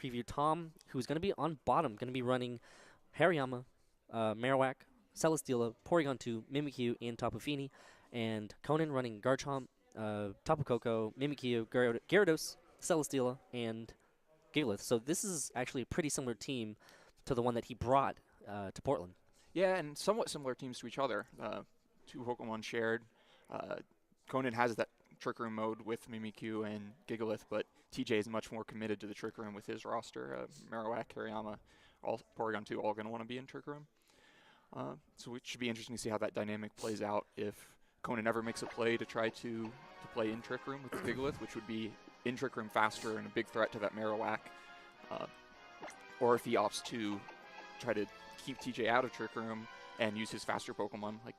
preview Tom, who's going to be on bottom, going to be running Hariyama, Marowak, Celesteela, Porygon 2, Mimikyu, and Tapu Fini, and Conan running Garchomp, Tapu Koko, Mimikyu, Gyarados, Celesteela, and Gigalith. So this is actually a pretty similar team to the one that he brought to Portland. Yeah, and somewhat similar teams to each other. Two Pokemon shared. Conan has that Trick Room mode with Mimikyu and Gigalith, but TJ is much more committed to the Trick Room with his roster. Marowak, Hariyama, Porygon 2 all going to want to be in Trick Room. So it should be interesting to see how that dynamic plays out if Conan ever makes a play to try to play in Trick Room with Gigalith, which would be in Trick Room faster and a big threat to that Marowak. Or if he opts to try to keep TJ out of Trick Room and use his faster Pokemon like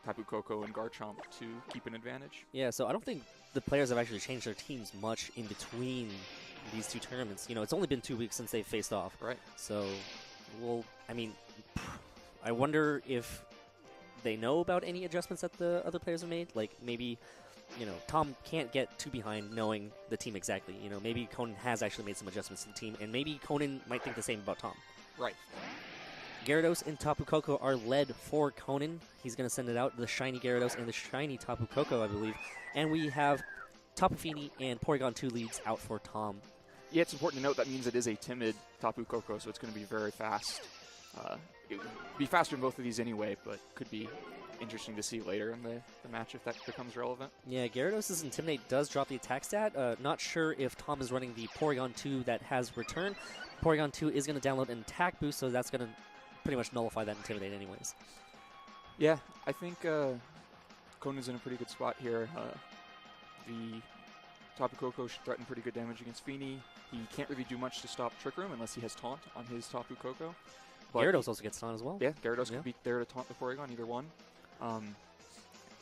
Tapu Koko and Garchomp to keep an advantage. Yeah, so I don't think the players have actually changed their teams much in between these two tournaments. You know, it's only been 2 weeks since they faced off. Right. So, I wonder if they know about any adjustments that the other players have made. Like, maybe, Tom can't get too behind knowing the team exactly. Maybe Conan has actually made some adjustments to the team, and maybe Conan might think the same about Tom. Right. Gyarados and Tapu Koko are led for Conan. He's going to send it out, the shiny Gyarados and the shiny Tapu Koko, I believe. And we have Tapu Fini and Porygon 2 leads out for Tom. Yeah, it's important to note that means it is a timid Tapu Koko, so it's going to be very fast. It would be faster in both of these anyway, but could be interesting to see later in the match if that becomes relevant. Yeah, Gyarados' Intimidate does drop the attack stat. Not sure if Tom is running the Porygon 2 that has returned. Porygon 2 is going to download an attack boost, so that's going to pretty much nullify that Intimidate anyways. Yeah, I think Conan's in a pretty good spot here. The Tapu Koko should threaten pretty good damage against Fini. He can't really do much to stop Trick Room unless he has Taunt on his Tapu Koko. But Gyarados also gets Taunt as well. Yeah, Gyarados could be there to taunt the Porygon, either one.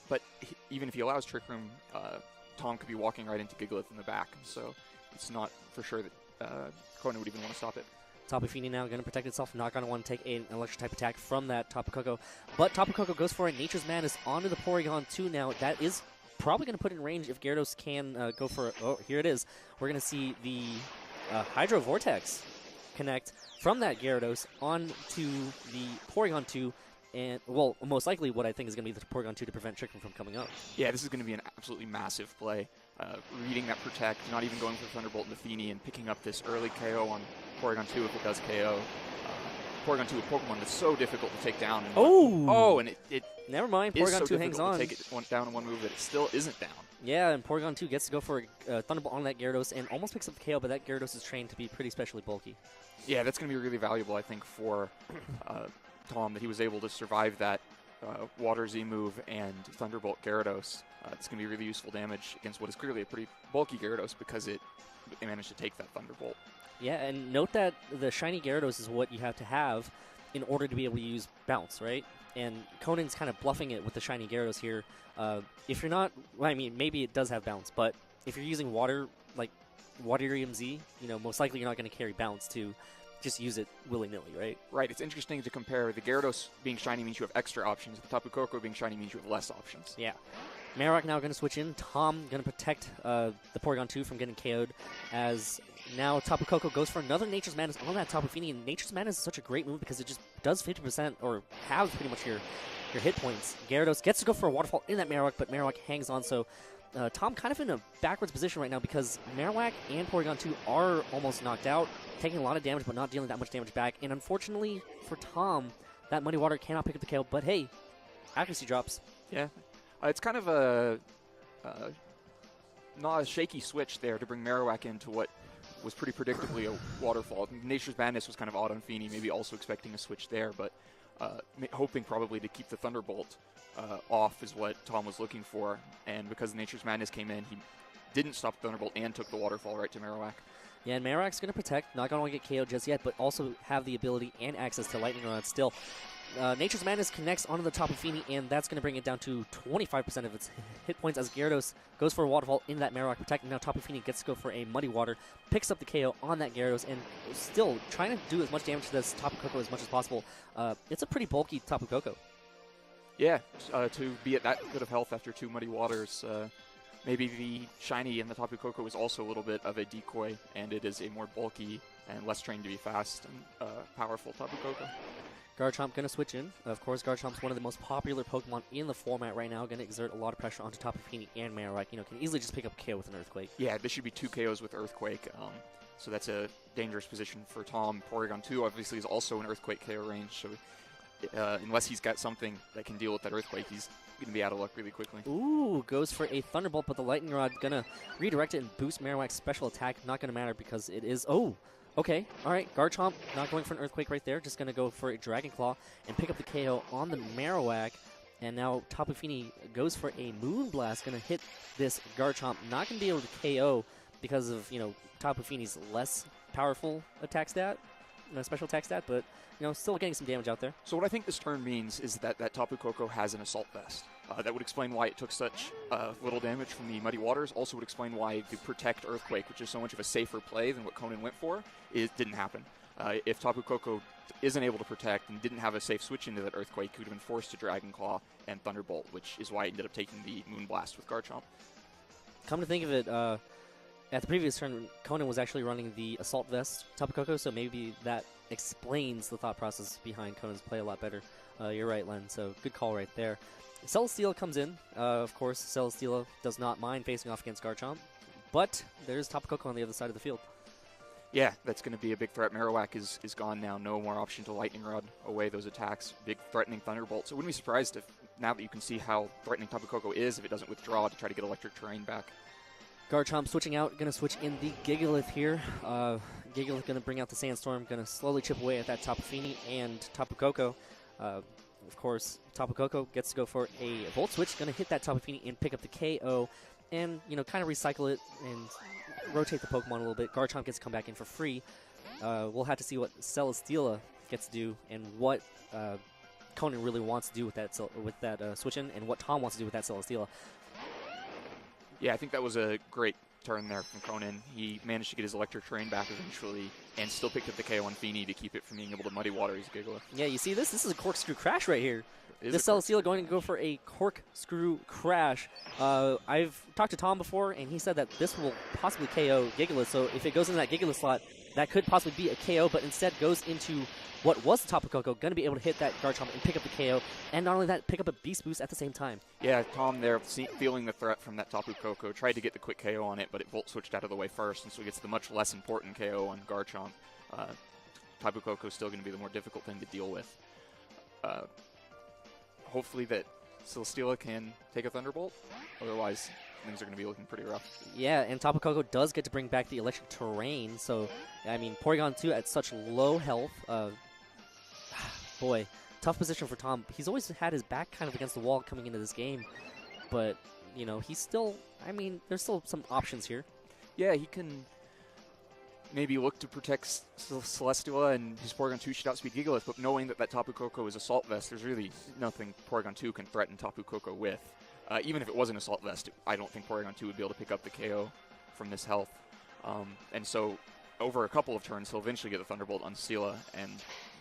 But even if he allows Trick Room, Tom could be walking right into Gigalith in the back, so it's not for sure that Conan would even want to stop it. Tapu Fini now going to protect itself, not going to want to take an electric-type attack from that Tapu Koko. But Tapu Koko goes for a Nature's Madness onto the Porygon 2 now. That is probably going to put in range if Gyarados can go for... Oh, here it is. We're going to see the Hydro Vortex connect from that Gyarados onto the Porygon 2. And, well, most likely what I think is going to be the Porygon 2 to prevent Trick Room from coming up. Yeah, this is going to be an absolutely massive play. Reading that Protect, not even going for Thunderbolt into Fini, and picking up this early KO on Porygon 2 if it does KO. Porygon 2, a Pokemon that's so difficult to take down. And and it never mind. is Porygon so 2 hangs on. to take it down in one move that it still isn't down. Yeah, and Porygon 2 gets to go for a Thunderbolt on that Gyarados and almost picks up the KO, but that Gyarados is trained to be pretty specially bulky. Yeah, that's going to be really valuable, I think, for Tom, that he was able to survive that Water Z move and Thunderbolt Gyarados. It's going to be really useful damage against what is clearly a pretty bulky Gyarados because it managed to take that Thunderbolt. Yeah, and note that the shiny Gyarados is what you have to have in order to be able to use Bounce, right? And Conan's kind of bluffing it with the shiny Gyarados here. If you're not, well, I mean, maybe it does have Bounce, but if you're using Water, like Waterium Z, most likely you're not going to carry Bounce to just use it willy-nilly, right? Right. It's interesting to compare. The Gyarados being shiny means you have extra options. The Tapu Koko being shiny means you have less options. Yeah. Marowak now going to switch in. Tom going to protect the Porygon 2 from getting KO'd as now Tapu Koko goes for another Nature's Madness on that Tapu Fini. And Nature's Madness is such a great move because it just does 50% or halves pretty much your hit points. Gyarados gets to go for a Waterfall in that Marowak, but Marowak hangs on. So Tom kind of in a backwards position right now because Marowak and Porygon 2 are almost knocked out, taking a lot of damage but not dealing that much damage back. And unfortunately for Tom, that Muddy Water cannot pick up the KO, but hey, accuracy drops. Yeah. It's kind of a not a shaky switch there to bring Marowak into what was pretty predictably a Waterfall. Nature's Madness was kind of odd on Fini, maybe also expecting a switch there, but hoping probably to keep the Thunderbolt off is what Tom was looking for. And because Nature's Madness came in, he didn't stop the Thunderbolt and took the Waterfall right to Marowak. Yeah, and Marowak's going to protect, not going to get KO'd just yet, but also have the ability and access to Lightning Rod still. Nature's Madness connects onto the Tapu Fini, and that's going to bring it down to 25% of its hit points as Gyarados goes for a Waterfall in that Marowak Protect. And now Tapu Fini gets to go for a Muddy Water, picks up the KO on that Gyarados, and still trying to do as much damage to this Tapu Koko as much as possible. It's a pretty bulky Tapu Koko. Yeah, to be at that good of health after 2 Muddy Waters, maybe the shiny in the Tapu Koko is also a little bit of a decoy, and it is a more bulky and less trained to be fast and powerful Tapu Koko. Garchomp going to switch in. Of course, Garchomp's one of the most popular Pokemon in the format right now. Going to exert a lot of pressure onto Tapu Fini and Marowak. You know, can easily just pick up KO with an Earthquake. Yeah, this should be 2 KOs with Earthquake. So that's a dangerous position for Tom. Porygon 2 obviously is also an Earthquake KO range. So unless he's got something that can deal with that Earthquake, he's going to be out of luck really quickly. Ooh, goes for a Thunderbolt, but the Lightning Rod going to redirect it and boost Marowak's special attack. Not going to matter because it is... Oh! Okay, all right, Garchomp not going for an Earthquake right there, just going to go for a Dragon Claw and pick up the KO on the Marowak. And now Tapu Fini goes for a Moonblast, going to hit this Garchomp. Not going to be able to KO because of, you know, Tapu Fini's less powerful attack stat, special attack stat, but, you know, still getting some damage out there. So what I think this turn means is that Tapu Koko has an Assault Vest. That would explain why it took such little damage from the Muddy Waters. Also would explain why the Protect Earthquake, which is so much of a safer play than what Conan went for, it didn't happen. If Tapu Koko isn't able to protect and didn't have a safe switch into that Earthquake, he would have been forced to Dragon Claw and Thunderbolt, which is why he ended up taking the Moonblast with Garchomp. Come to think of it, at the previous turn, Conan was actually running the Assault Vest Tapu Koko, so maybe that explains the thought process behind Conan's play a lot better. You're right, Len, so good call right there. Celesteela comes in. Of course, Celesteela does not mind facing off against Garchomp, but there's Tapu Koko on the other side of the field. Yeah, that's going to be a big threat. Marowak is gone now. No more option to Lightning Rod away those attacks. Big threatening Thunderbolt. So wouldn't be surprised if, now that you can see how threatening Tapu Koko is, if it doesn't withdraw to try to get Electric Terrain back. Garchomp switching out, going to switch in the Gigalith here. Gigalith going to bring out the Sandstorm, going to slowly chip away at that Tapu Fini and Tapu Koko. Of course, Tapu Koko gets to go for a Volt Switch, going to hit that Tapu Fini and pick up the KO, and, you know, kind of recycle it and rotate the Pokemon a little bit. Garchomp gets to come back in for free. We'll have to see what Celesteela gets to do and what Conan really wants to do with that switch in, and what Tom wants to do with that Celesteela. Yeah, I think that was a great turn there from Conan. He managed to get his Electric Terrain back eventually and still picked up the KO on Fini to keep it from being able to Muddy Water his Gigalith. Yeah, you see this? This is a Corkscrew Crash right here. This Celesteela going to go for a Corkscrew Crash. I've talked to Tom before, and he said that this will possibly KO Gigalith, so if it goes into that Gigalith slot, that could possibly be a KO, but instead goes into what was the Tapu Koko, going to be able to hit that Garchomp and pick up the KO, and not only that, pick up a Beast Boost at the same time. Yeah, Tom there, feeling the threat from that Tapu Koko, tried to get the quick KO on it, but it Volt Switched out of the way first, and so he gets the much less important KO on Garchomp. Tapu Koko is still going to be the more difficult thing to deal with. Hopefully that Celesteela can take a Thunderbolt, otherwise things are going to be looking pretty rough. Yeah, and Tapu Koko does get to bring back the Electric Terrain, so, I mean, Porygon 2 at such low health, boy, tough position for Tom. He's always had his back kind of against the wall coming into this game, but, you know, he's still, I mean, there's still some options here. Yeah, he can maybe look to protect Celesteela and his Porygon 2 should outspeed Gigalith, but knowing that Tapu Koko is Assault Vest, there's really nothing Porygon 2 can threaten Tapu Koko with. Even if it was an Assault Vest, I don't think Porygon 2 would be able to pick up the KO from this health. And so, over a couple of turns, he'll eventually get the Thunderbolt on Celesteela, and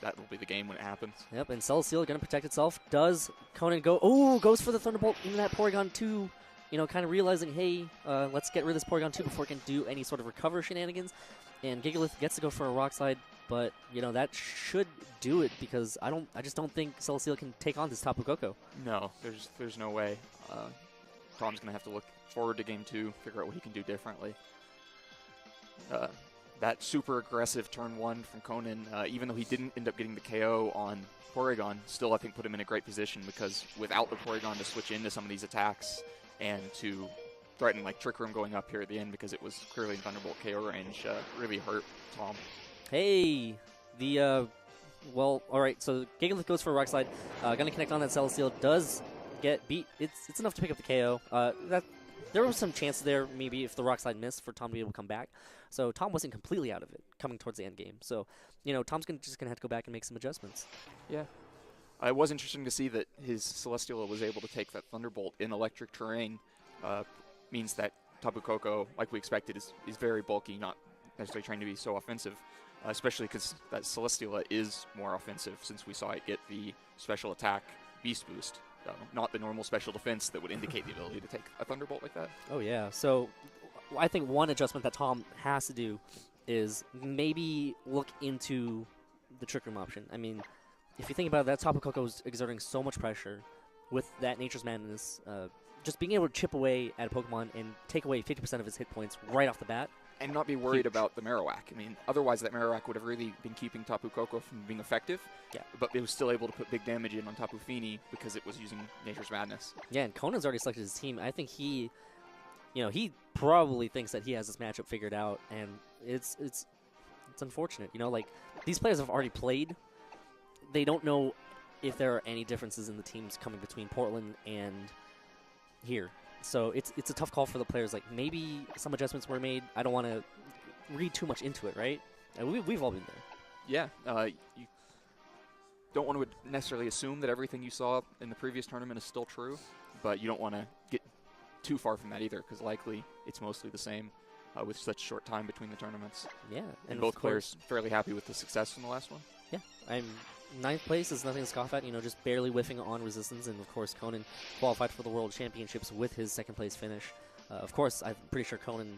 that will be the game when it happens. Yep, and Celesteela going to protect itself. Does Conan go, oh, goes for the Thunderbolt into that Porygon 2, you know, kind of realizing, hey, let's get rid of this Porygon 2 before it can do any sort of recover shenanigans. And Gigalith gets to go for a Rock Slide, but, you know, that should do it because I just don't think Celesteela can take on this Tapu Koko. No, there's no way. Tom's going to have to look forward to Game 2, figure out what he can do differently. That super aggressive turn 1 from Conan, even though he didn't end up getting the KO on Porygon, still I think put him in a great position because without the Porygon to switch into some of these attacks and to threaten like Trick Room going up here at the end because it was clearly in Thunderbolt KO range, really hurt Tom. Hey, well, all right, so Gigalith goes for a Rock Slide, going to connect on that Celesteela, does get beat. It's enough to pick up the KO. There was some chance there, maybe if the Rock Slide missed, for Tom to be able to come back. So Tom wasn't completely out of it coming towards the end game. So, you know, Tom's just going to have to go back and make some adjustments. Yeah. It was interesting to see that his Celesteela was able to take that Thunderbolt in Electric Terrain. Means that Tapu Koko, like we expected, is very bulky, not necessarily trying to be so offensive, especially because that Celesteela is more offensive since we saw it get the special attack Beast Boost. Not the normal special defense that would indicate the ability to take a Thunderbolt like that. Oh, yeah. So I think one adjustment that Tom has to do is maybe look into the Trick Room option. I mean, if you think about it, that Tapu Koko is exerting so much pressure with that Nature's Madness. Just being able to chip away at a Pokemon and take away 50% of his hit points right off the bat. And not be worried about the Marowak. I mean, otherwise that Marowak would have really been keeping Tapu Koko from being effective. Yeah. But it was still able to put big damage in on Tapu Fini because it was using Nature's Madness. Yeah, and Conan's already selected his team. I think he probably thinks that he has this matchup figured out, and it's unfortunate. Like, these players have already played. They don't know if there are any differences in the teams coming between Portland and here. So it's a tough call for the players. Like, maybe some adjustments were made. I don't want to read too much into it, right? We've all been there. Yeah. You don't want to necessarily assume that everything you saw in the previous tournament is still true, but you don't want to get too far from that either, because likely it's mostly the same with such short time between the tournaments. Yeah. And both players fairly happy with the success from the last one. Yeah. Ninth place is nothing to scoff at, just barely whiffing on resistance, and of course Conan qualified for the World Championships with his second place finish. Of course, I'm pretty sure Conan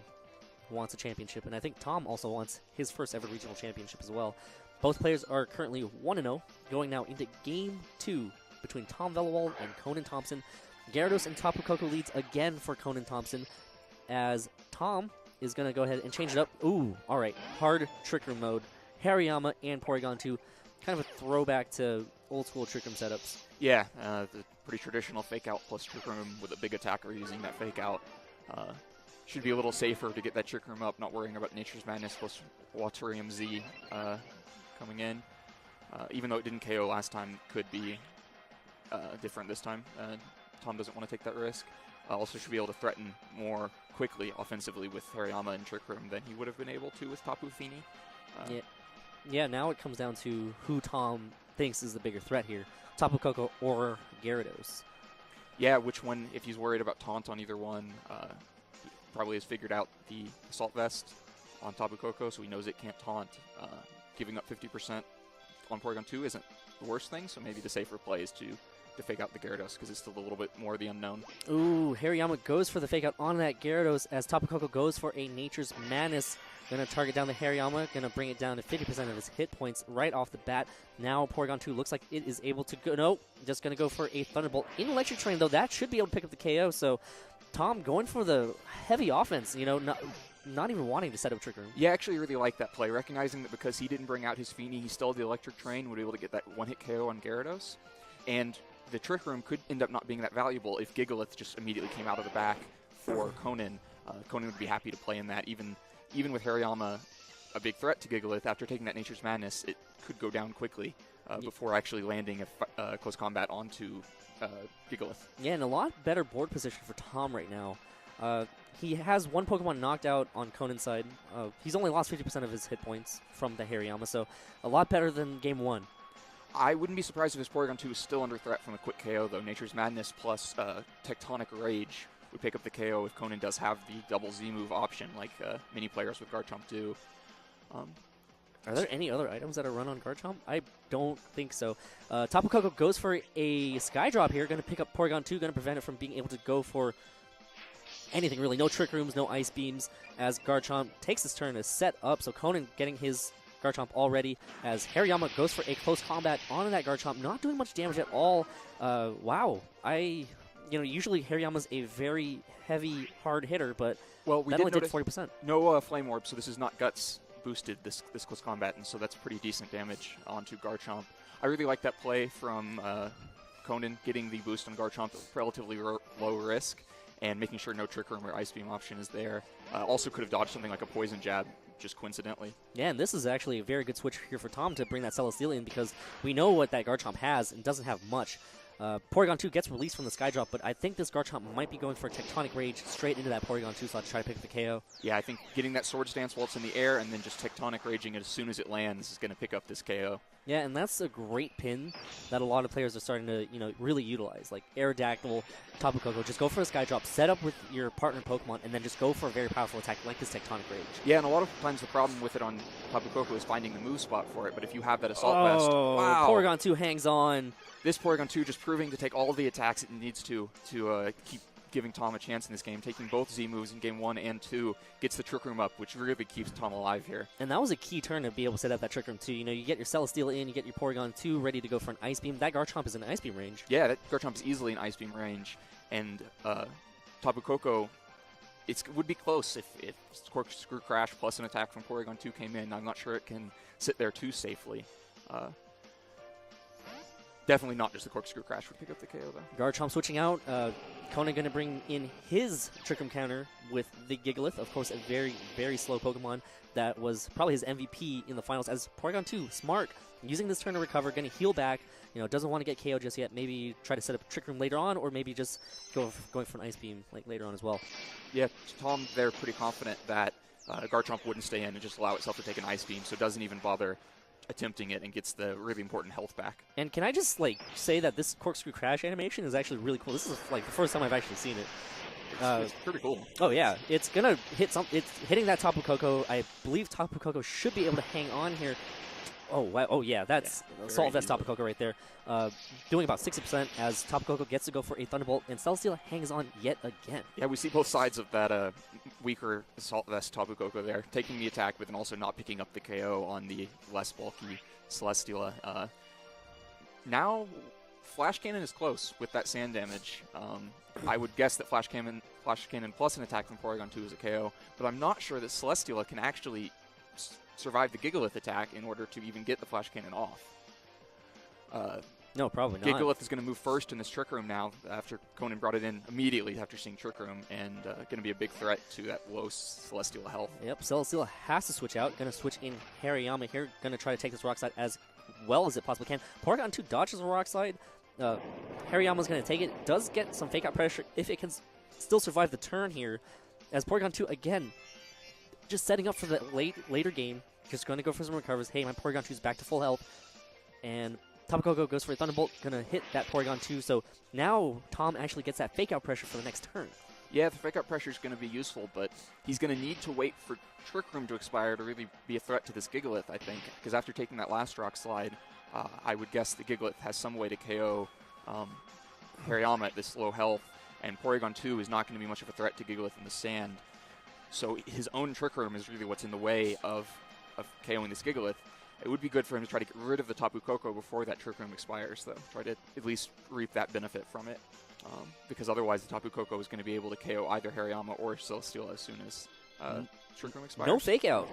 wants a championship, and I think Tom also wants his first ever regional championship as well. Both players are currently 1-0, going now into Game 2 between Tom Vehlewald and Conan Thompson. Gyarados and Tapu Koko leads again for Conan Thompson, as Tom is going to go ahead and change it up. Ooh, all right, hard Trick Room mode. Hariyama and Porygon 2. Kind of a throwback to old school Trick Room setups. Yeah, the pretty traditional Fake Out plus Trick Room with a big attacker using that Fake Out. Should be a little safer to get that Trick Room up, not worrying about Nature's Madness plus Waterium Z coming in. Even though it didn't KO last time, could be different this time. Tom doesn't want to take that risk. Also should be able to threaten more quickly offensively with Hariyama and Trick Room than he would have been able to with Tapu Fini. Yeah, now it comes down to who Tom thinks is the bigger threat here, Tapu Koko or Gyarados. Yeah, which one, if he's worried about Taunt on either one, he probably has figured out the Assault Vest on Tapu Koko, so he knows it can't Taunt. Giving up 50% on Porygon 2 isn't the worst thing, so maybe the safer play is to fake out the Gyarados, because it's still a little bit more the unknown. Ooh, Hariyama goes for the fake out on that Gyarados, as Tapu Koko goes for a Nature's Madness. Going to target down the Hariyama, going to bring it down to 50% of his hit points right off the bat. Now Porygon 2 looks like it is able to go. No, just going to go for a Thunderbolt. In Electric Train, though, that should be able to pick up the KO. So Tom going for the heavy offense, not even wanting to set up Trick Room. Yeah, I actually really like that play, recognizing that because he didn't bring out his Fini, he still had the Electric Train, would be able to get that one-hit KO on Gyarados. And the Trick Room could end up not being that valuable if Gigalith just immediately came out of the back for Conan. Conan would be happy to play in that. Even with Hariyama a big threat to Gigalith, after taking that Nature's Madness, it could go down quickly before actually landing a close combat onto Gigalith. Yeah, and a lot better board position for Tom right now. He has one Pokemon knocked out on Conan's side. He's only lost 50% of his hit points from the Hariyama, so a lot better than Game 1. I wouldn't be surprised if his Porygon 2 is still under threat from a quick KO, though. Nature's Madness plus Tectonic Rage would pick up the KO if Conan does have the double Z move option, like many players with Garchomp do. Are there any other items that are run on Garchomp? I don't think so. Tapu Koko goes for a Sky Drop here, going to pick up Porygon 2, going to prevent it from being able to go for anything really. No Trick Rooms, no Ice Beams, as Garchomp takes his turn to set up. So Conan getting his Garchomp already, as Hariyama goes for a close combat onto that Garchomp, not doing much damage at all. Wow. Usually Hariyama's a very heavy, hard hitter, but that only did 40%. No Flame Orb, so this is not Guts boosted, this close combat, and so that's pretty decent damage onto Garchomp. I really like that play from Conan, getting the boost on Garchomp at relatively low risk, and making sure no Trick Room or Ice Beam option is there. Also could have dodged something like a Poison Jab, just coincidentally. Yeah, and this is actually a very good switch here for Tom to bring that Celesteela in, because we know what that Garchomp has and doesn't have much. Porygon 2 gets released from the Sky Drop, but I think this Garchomp might be going for Tectonic Rage straight into that Porygon 2 slot to try to pick up the KO. Yeah, I think getting that Sword Stance while it's in the air and then just Tectonic Raging it as soon as it lands is going to pick up this KO. Yeah, and that's a great pin that a lot of players are starting to, really utilize. Like Aerodactyl, Tapu Koko, just go for a Sky Drop, set up with your partner Pokemon, and then just go for a very powerful attack like this Tectonic Rage. Yeah, and a lot of times the problem with it on Tapu Koko is finding the move spot for it, but if you have that Assault Vest, wow! Porygon 2 hangs on. This Porygon 2 just proving to take all of the attacks it needs to keep giving Tom a chance in this game, taking both Z moves in game 1 and 2, gets the Trick Room up, which really keeps Tom alive here. And that was a key turn to be able to set up that Trick Room too. You know, you get your Celesteela in, you get your Porygon 2 ready to go for an Ice Beam. That Garchomp is in Ice Beam range. Yeah, that Garchomp is easily in Ice Beam range, and Tapu Koko, it would be close if Corkscrew Crash plus an attack from Porygon 2 came in. I'm not sure it can sit there too safely. Definitely not just the Corkscrew Crash would pick up the KO, though. Garchomp switching out. Conan going to bring in his Trick Room counter with the Gigalith. Of course, a very, very slow Pokemon that was probably his MVP in the finals. As Porygon 2, smart, using this turn to recover, going to heal back. You know, doesn't want to get KO just yet. Maybe try to set up a Trick Room later on, or maybe just going for an Ice Beam like later on as well. Yeah, Tom, they're pretty confident that Garchomp wouldn't stay in and just allow itself to take an Ice Beam, so doesn't even bother attempting it and gets the really important health back. And can I just say that this Corkscrew Crash animation is actually really cool. This is the first time I've actually seen it. It's pretty cool. Oh yeah, it's gonna hit It's hitting that Tapu Koko. I believe Tapu Koko should be able to hang on here. Oh wow! Oh yeah, that's Assault Vest Tapu Koko right there. Doing about 60% as Tapu Koko gets to go for a Thunderbolt, and Celesteela hangs on yet again. Yeah, we see both sides of that weaker Assault Vest Tapu Koko there, taking the attack, but then also not picking up the KO on the less bulky Celesteela. Now, Flash Cannon is close with that sand damage. I would guess that Flash Cannon plus an attack from Porygon 2 is a KO, but I'm not sure that Celesteela can actually survive the Gigalith attack in order to even get the Flash Cannon off. No, probably not. Gigalith is going to move first in this Trick Room now after Conan brought it in immediately after seeing Trick Room, and going to be a big threat to that low Celesteela health. Yep, Celesteela has to switch out. Going to switch in Hariyama here. Going to try to take this Rock Slide as well as it possibly can. Porygon 2 dodges a Rock Slide. Hariyama's going to take it. Does get some Fake Out pressure if it can still survive the turn here. As Porygon 2, again, just setting up for the later game. Just going to go for some recovers. Hey, my Porygon 2 is back to full health. And Tapu Koko goes for a Thunderbolt. Going to hit that Porygon 2. So now Tom actually gets that Fake Out pressure for the next turn. Yeah, the Fake Out pressure is going to be useful, but he's going to need to wait for Trick Room to expire to really be a threat to this Gigalith, I think. Because after taking that last Rock Slide, I would guess the Gigalith has some way to KO Hariyama at this low health, and Porygon 2 is not going to be much of a threat to Gigalith in the sand. So his own Trick Room is really what's in the way of KOing this Gigalith. It would be good for him to try to get rid of the Tapu Koko before that Trick Room expires, though. Try to at least reap that benefit from it, because otherwise the Tapu Koko is going to be able to KO either Hariyama or Celesteela as soon as Trick Room expires. No Fake Out.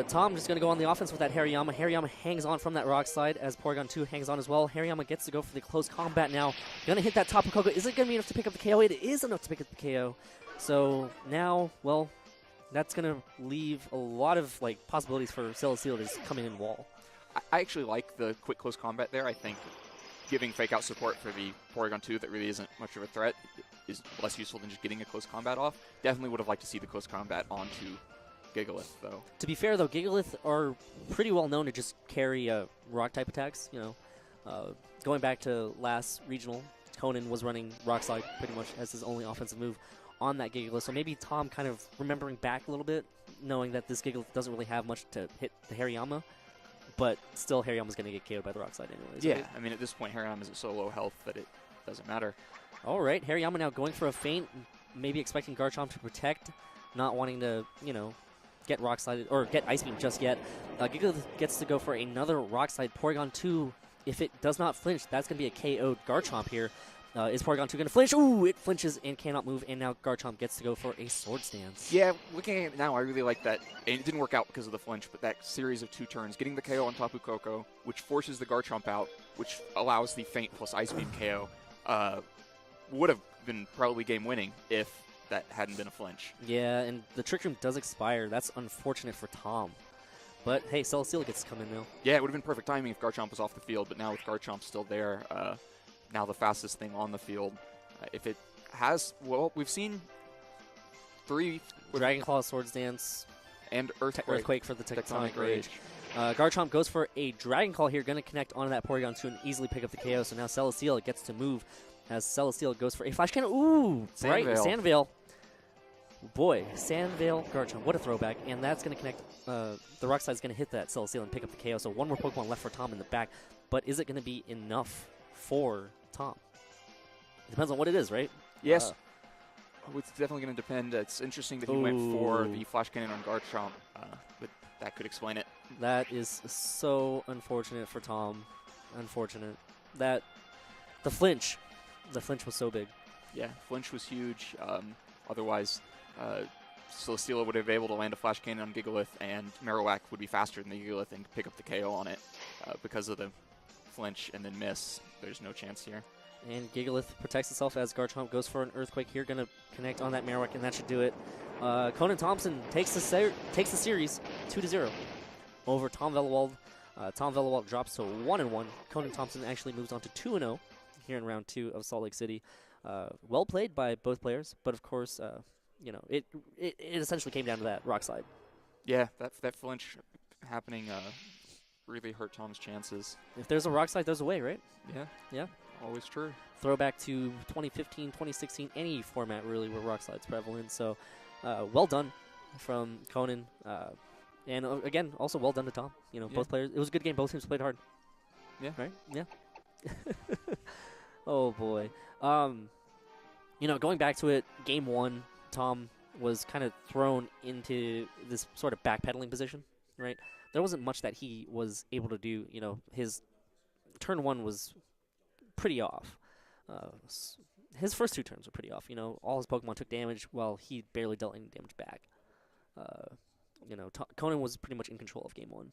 Tom just going to go on the offense with that Hariyama. Hariyama hangs on from that Rock Slide as Porygon 2 hangs on as well. Hariyama gets to go for the close combat now. Going to hit that Tapu Koko. Is it going to be enough to pick up the KO? It is enough to pick up the KO. So now, well, that's going to leave a lot of possibilities for Celesteela to just come in and wall. I actually like the quick close combat there. I think giving Fake Out support for the Porygon 2 that really isn't much of a threat is less useful than just getting a close combat off. Definitely would have liked to see the close combat onto Gigalith, though. To be fair, though, Gigalith are pretty well known to just carry rock-type attacks. You know, going back to last regional, Conan was running Rock Slide pretty much as his only offensive move on that Gigalith. So maybe Tom kind of remembering back a little bit, knowing that this Gigalith doesn't really have much to hit the Hariyama. But still, Hariyama's going to get KO'd by the Rock Slide anyways. Yeah, right? I mean, at this point, Hariyama is at so low health that it doesn't matter. All right, Hariyama now going for a feint, maybe expecting Garchomp to protect, not wanting to, get Rock Slide or get Ice Beam just yet. Gigalith gets to go for another Rock Slide. Porygon 2, if it does not flinch, that's going to be a KO'd Garchomp here. Is Porygon 2 going to flinch? Ooh, it flinches and cannot move, and now Garchomp gets to go for a Sword Stance. Yeah, looking at it now, I really like that. And it didn't work out because of the flinch, but that series of 2 turns, getting the KO on Tapu Koko, which forces the Garchomp out, which allows the feint plus Ice Beam KO, would have been probably game-winning if that hadn't been a flinch. Yeah, and the Trick Room does expire. That's unfortunate for Tom. But, hey, Celesteela gets to come in now. Yeah, it would have been perfect timing if Garchomp was off the field, but now with Garchomp still there, now the fastest thing on the field. If it has, well, we've seen 3 Dragon Claw, Sword Dance, and Earthquake for the Tectonic Rage. Garchomp goes for a Dragon Claw here, going to connect onto that Porygon 2 and easily pick up the KO. So now Celesteela gets to move as Celesteela goes for a Flash Cannon. Ooh, right, Sandveil. Boy, Sandveil Garchomp, what a throwback. And that's going to connect, the Rock Slide's going to hit that Celesteela and pick up the KO. So one more Pokemon left for Tom in the back. But is it going to be enough for Tom? It depends on what it is, right? Yes. It's definitely going to depend. It's interesting that he went for the flash cannon on Garchomp, but that could explain it. That is so unfortunate for Tom. Unfortunate. That the flinch was so big. Yeah, flinch was huge. Otherwise, Celesteela would have been able to land a flash cannon on Gigalith, and Marowak would be faster than the Gigalith and pick up the KO on it. Because of the flinch and then miss, there's no chance here. And Gigalith protects itself as Garchomp goes for an Earthquake here. Going to connect on that Marowak, and that should do it. Conan Thompson takes the series 2-0 over Tom Vehlewald. Tom Vehlewald drops to 1-1. Conan Thompson actually moves on to 2-0 here in round 2 of Salt Lake City. Well played by both players, but of course, it essentially came down to that rock slide. Yeah, that flinch happening really hurt Tom's chances. If there's a rock slide, there's a way, right? Yeah. Always true. Throwback to 2015, 2016, any format really where rock slide's prevalent. So, well done from Conan. And again, also well done to Tom. Both players. It was a good game. Both teams played hard. Yeah. Right? Yeah. Oh, boy. Going back to it, game 1, Tom was kind of thrown into this sort of backpedaling position, right? There wasn't much that he was able to do. His turn 1 was pretty off. His first 2 turns were pretty off. All his Pokemon took damage while he barely dealt any damage back. Conan was pretty much in control of game 1.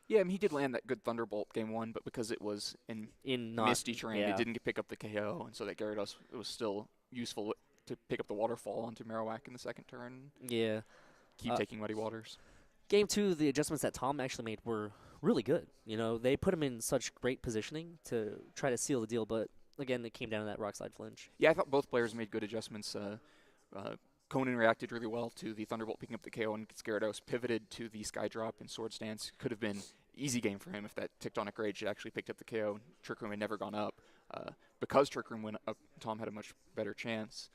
Yeah, I mean, he did land that good Thunderbolt game 1, but because it was in misty terrain, it didn't pick up the KO, and so that Gyarados was still useful to pick up the Waterfall onto Marowak in the second turn. Yeah. Keep taking Muddy Waters. Game 2, the adjustments that Tom actually made were really good. They put him in such great positioning to try to seal the deal, but again, it came down to that rock slide flinch. Yeah, I thought both players made good adjustments. Conan reacted really well to the Thunderbolt picking up the KO, and Gyarados pivoted to the Sky Drop and Swords Dance. Could have been easy game for him if that Tectonic Rage had actually picked up the KO. Trick Room had never gone up. Because Trick Room went up, Tom had a much better chance.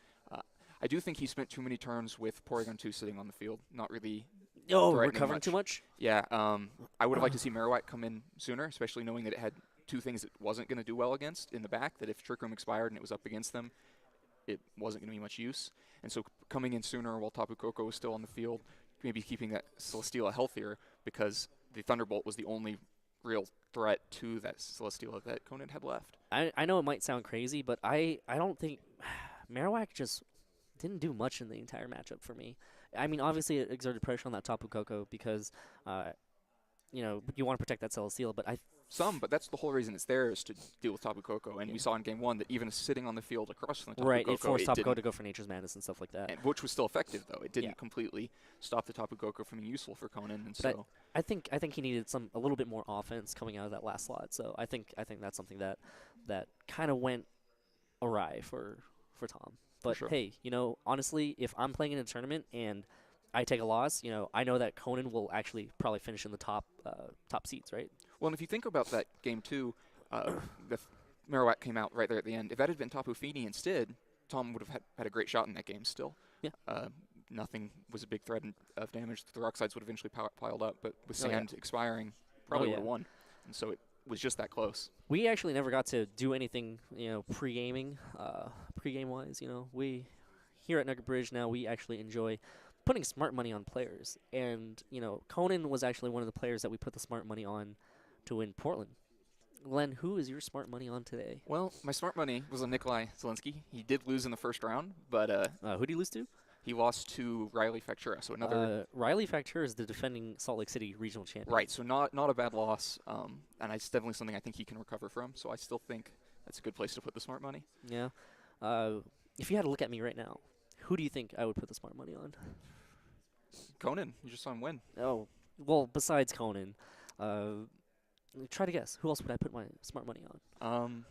I do think he spent too many turns with Porygon 2 sitting on the field, not really recovering too much? Yeah, I would have liked to see Marowak come in sooner, especially knowing that it had 2 things it wasn't going to do well against in the back, that if Trick Room expired and it was up against them, it wasn't going to be much use. And so coming in sooner while Tapu Koko was still on the field, maybe keeping that Celesteela healthier, because the Thunderbolt was the only real threat to that Celesteela that Conan had left. I know it might sound crazy, but I don't think Marowak just didn't do much in the entire matchup for me. I mean, obviously it exerted pressure on that Tapu Koko because, you want to protect that Celesteela, but but that's the whole reason it's there, is to deal with Tapu Koko. And we saw in game 1 that even sitting on the field across from the Tapu Koko, it forced Tapu Koko to go for Nature's Madness and stuff like that. Which was still effective, though. It didn't completely stop the Tapu Koko from being useful for Conan. And but so I think he needed a little bit more offense coming out of that last slot. So I think that's something that kind of went awry for Tom. But sure. Hey, honestly, if I'm playing in a tournament and I take a loss, I know that Conan will actually probably finish in the top seeds, right? Well, and if you think about that game 2, the Marowak came out right there at the end. If that had been Tapu Fini instead, Tom would have had a great shot in that game still. Yeah. Nothing was a big threat of damage. The rock sides would have eventually piled up, but with Sand expiring, probably would have won. And so it was just that close. We actually never got to do anything, pre-gaming, pre-game-wise. We, here at Nugget Bridge now, we actually enjoy putting smart money on players. And, Conan was actually one of the players that we put the smart money on to win Portland. Glenn, who is your smart money on today? Well, my smart money was on Nikolai Zielinski. He did lose in the first round, but who did he lose to? He lost to Riley Factura. So another Riley Factura is the defending Salt Lake City regional champion. Right, so not a bad loss, and it's definitely something I think he can recover from. So I still think that's a good place to put the smart money. Yeah. If you had to look at me right now, who do you think I would put the smart money on? Conan. You just saw him win. Oh, well, besides Conan, try to guess. Who else would I put my smart money on?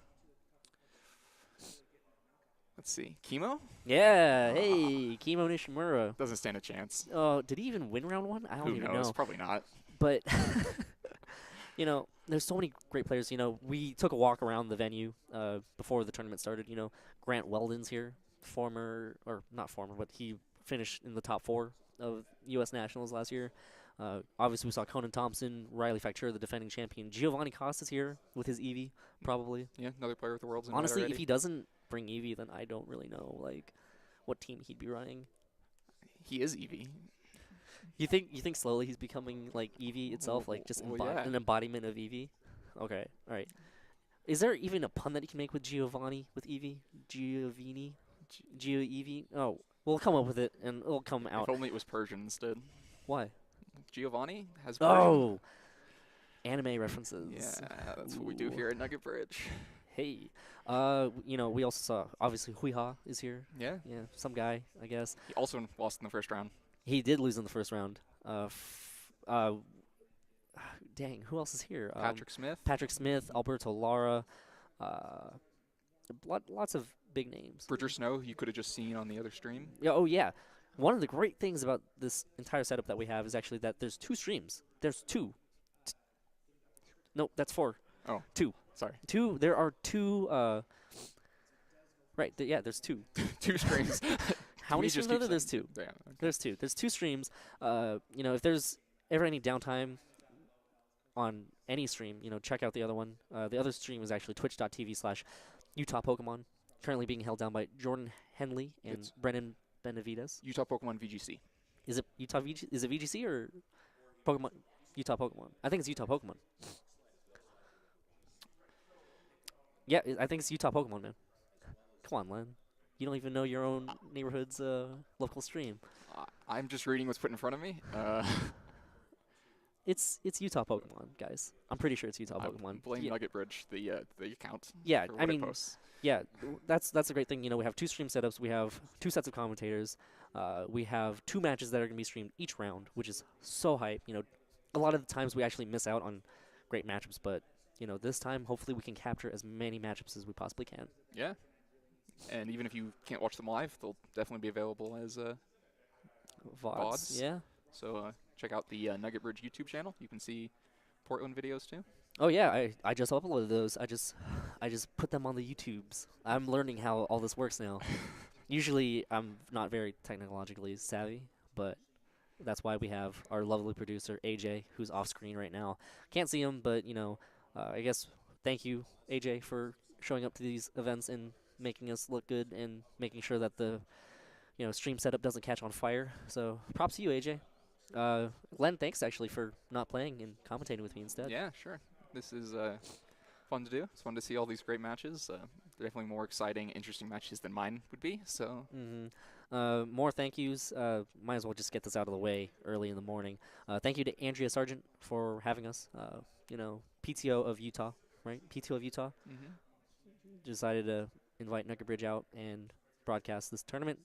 Let's see. Chemo? Yeah. Hey, Chemo Nishimura. Doesn't stand a chance. Oh, did he even win round 1? I don't even know. Who knows? Probably not. But, there's so many great players. We took a walk around the venue before the tournament started. Grant Weldon's here. Not former, but he finished in the top 4 of U.S. Nationals last year. Obviously, we saw Conan Thompson, Riley Factura, the defending champion. Giovanni Costa's here with his Eevee, probably. Yeah, another player with the world's in. Honestly, if he doesn't bring Eevee, then I don't really know what team he'd be running. He is Eevee. You think slowly he's becoming like Eevee itself, like just Yeah. an embodiment of Eevee? Okay, all right. Is there even a pun that he can make with Giovanni with Eevee? Giovini? Gio Eevee? Oh, we'll come up with it and it'll come out. If only it was Persian instead. Why? Giovanni has Persian. Oh, anime references. Yeah, that's what we do here at Nugget Bridge. Hey, we also saw obviously Huiha is here. Yeah. Yeah, some guy, I guess. He also lost in the first round. He did lose in the first round. Dang, who else is here? Patrick Smith, Alberto Lara, lots of big names. Bridger Snow, you could have just seen on the other stream. Yeah, oh yeah. One of the great things about this entire setup that we have is actually that there's 2 streams. There's 2. Nope, that's 4. Oh. 2. Sorry. 2. There are 2. Right. There's 2. 2 streams. How many streams are there? There's 2. Yeah, okay. There's 2. There's 2 streams. If there's ever any downtime on any stream, check out the other one. The other stream is actually twitch.tv/Utah Pokemon, currently being held down by Jordan Henley and Brennan Benavides. Utah Pokemon VGC. Is it Utah VGC? Is it VGC or Pokemon? Utah Pokemon. I think it's Utah Pokemon. Yeah, I think it's Utah Pokemon, man. Come on, Len. You don't even know your own neighborhood's local stream. I'm just reading what's put in front of me. It's Utah Pokemon, guys. I'm pretty sure it's Utah Pokemon. Blame Nugget Bridge, the account. Yeah, for what it posts. Yeah, that's a great thing. We have 2 stream setups. We have 2 sets of commentators. We have 2 matches that are going to be streamed each round, which is so hype. A lot of the times we actually miss out on great matchups, but this time hopefully we can capture as many matchups as we possibly can. Yeah, and even if you can't watch them live, they'll definitely be available as VODs. Yeah. So check out the Nugget Bridge YouTube channel. You can see Portland videos too. Oh yeah, I just uploaded those. I just put them on the YouTubes. I'm learning how all this works now. Usually I'm not very technologically savvy, but that's why we have our lovely producer AJ, who's off screen right now. Can't see him, but I guess thank you AJ for showing up to these events and making us look good and making sure that the stream setup doesn't catch on fire. So props to you, AJ. Len, thanks actually for not playing and commentating with me instead. Yeah, sure. This is fun to do. It's fun to see all these great matches. They're definitely more exciting, interesting matches than mine would be. So. More thank yous. Might as well just get this out of the way early in the morning. Thank you to Andrea Sargent for having us. PTO of Utah, right? PTO of Utah. Decided to invite Nugget Bridge out and broadcast this tournament.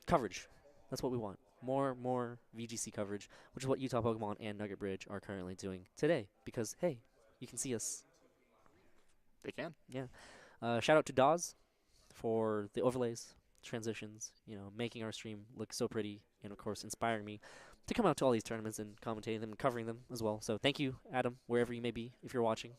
Coverage. That's what we want. More VGC coverage, which is what Utah Pokemon and Nugget Bridge are currently doing today. Because, hey, you can see us. They can. Yeah. Shout out to Dawes for the overlays, transitions, making our stream look so pretty, and, of course, inspiring me to come out to all these tournaments and commentating them and covering them as well. So thank you, Adam, wherever you may be, if you're watching.